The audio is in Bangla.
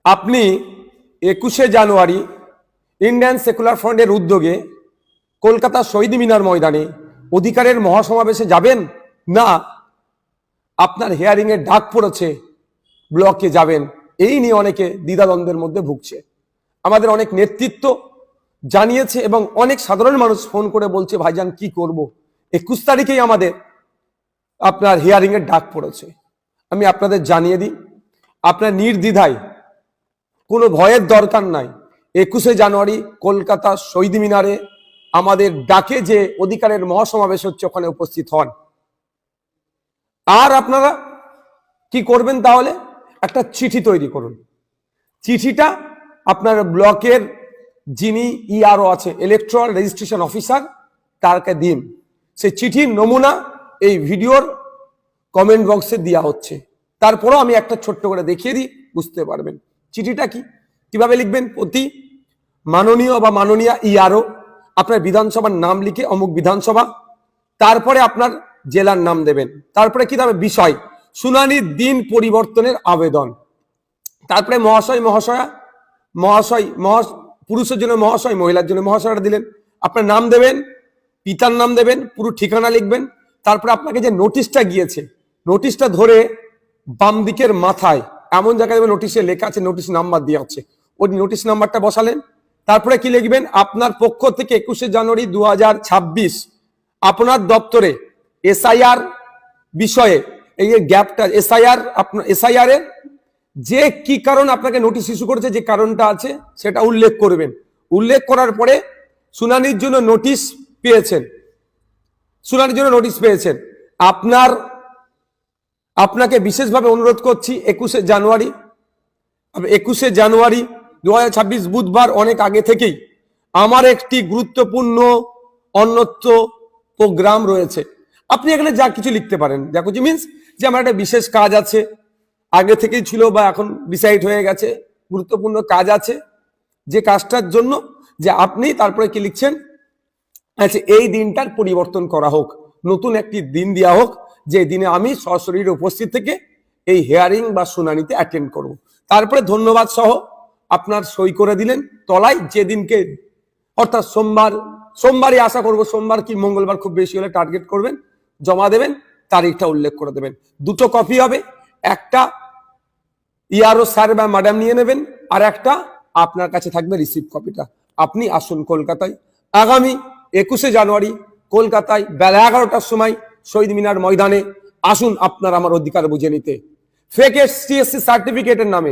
আপনি 21শে জানুয়ারি ইন্ডিয়ান সেকুলার ফ্রন্টের উদ্যোগে কলকাতা শহীদ মিনার ময়দানে অধিকারের মহাসমাবেশে যাবেন, না আপনার হিয়ারিং এর ডাক পড়েছে ব্লকে যাবেন, এই নিয়ে অনেকে দ্বিধাদ্বন্দ্বের মধ্যে ভুগছে। আমাদের অনেক নেতৃত্ব জানিয়েছে এবং অনেক সাধারণ মানুষ ফোন করে বলছে, ভাইজান কি করব, 21 তারিখেই আমাদের আপনার হিয়ারিং এর ডাক পড়েছে। আমি আপনাদের জানিয়ে দিই, আপনার নির্দ্বিধায়, কোনো ভয়ের দরকার নাই, 21শে জানুয়ারি কলকাতা শহীদ মিনারে আমাদের ডাকে যে অধিকারের মহাসমাবেশ হচ্ছে, ওখানে উপস্থিত হন। আর আপনারা কি করবেন, তাহলে একটা চিঠি তৈরি করুন। চিঠিটা আপনার ব্লকের যিনি ইআরও আছে, ইলেকট্রাল রেজিস্ট্রেশন অফিসার, তারকে দিন। সেই চিঠির নমুনা এই ভিডিওর কমেন্ট বক্সে দেওয়া হচ্ছে। তারপরও আমি একটা ছোট্ট করে দেখিয়ে দিই, বুঝতে পারবেন চিঠিটা কিভাবে লিখবেন। প্রতি মাননীয় বা মাননীয়া ইআরও, আপনার বিধানসভার নাম লিখে অমুক বিধানসভা, তারপরে আপনার জেলার নাম দেবেন, তারপরে কি দেবে বিষয়, শুনানির দিন পরিবর্তনের আবেদন, তারপরে মহাশয় মহাশয়া, মহাশয় পুরুষের জন্য মহাশয়, মহিলার জন্য মহাশয়টা দিলেন, আপনার নাম দেবেন, পিতার নাম দেবেন, পুরো ঠিকানা লিখবেন। তারপরে আপনাকে যে নোটিশটা গিয়েছে, নোটিশটা ধরে বাম দিকের মাথায় এমন জায়গায় নোটিশে লেখা আছে, নোটিশ নাম্বার দেওয়া হচ্ছে, ওই নোটিশ নাম্বারটা বসালেন। তারপরে কি লিখবেন, আপনার পক্ষ থেকে 21শে জানুয়ারি 2026 আপনার দপ্তরে এসআইআর বিষয়ে, এই গ্যাপটা এসআইআর এর যে কি কারণ আপনাকে নোটিশ ইস্যু করেছে, যে কারণটা আছে সেটা উল্লেখ করবেন। উল্লেখ করার পরে শুনানির জন্য নোটিশ পেয়েছেন, আপনাকে বিশেষভাবে অনুরোধ করছি, 21শে জানুয়ারি 2026 বুধবার অনেক আগে থেকেই আমার একটি গুরুত্বপূর্ণ অন্যত্র প্রোগ্রাম রয়েছে। আপনি এখানে যা কিছু লিখতে পারেন, যা কিছু মিনস যে আমার একটা বিশেষ কাজ আছে, আগে থেকেই ছিল বা এখন ডিসাইড হয়ে গেছে, গুরুত্বপূর্ণ কাজ আছে, যে কাজটার জন্য যে আপনি, তারপরে কি লিখছেন, আচ্ছা এই দিনটার পরিবর্তন করা হোক, নতুন একটি দিন দেওয়া হোক, যে দিনে আমি সশরীরে উপস্থিত থেকে এই হিয়ারিং বা শুনানিতে অ্যাটেন্ড করব। তারপরে ধন্যবাদ সহ আপনার সই করে দিলেন তলায়, যেদিনকে অর্থাৎ সোমবারই আশা করব, সোমবার কি মঙ্গলবার খুব বেশি হলে টার্গেট করবেন, জমা দেবেন, তারিখটা উল্লেখ করে দেবেন। দুটো কপি হবে, একটা ইআরও স্যার বা ম্যাডাম নিয়ে নেবেন, আর একটা আপনার কাছে থাকবে রিসিভ কপিটা। আপনি আসুন কলকাতায় আগামী 21শে জানুয়ারি কলকাতায় বেলা 11টার সময় শহীদ মিনার ময়দানে আসুন, আপনার আমার অধিকার বুঝে নিতে। ফেক এসটিএসসি সার্টিফিকেটের নামে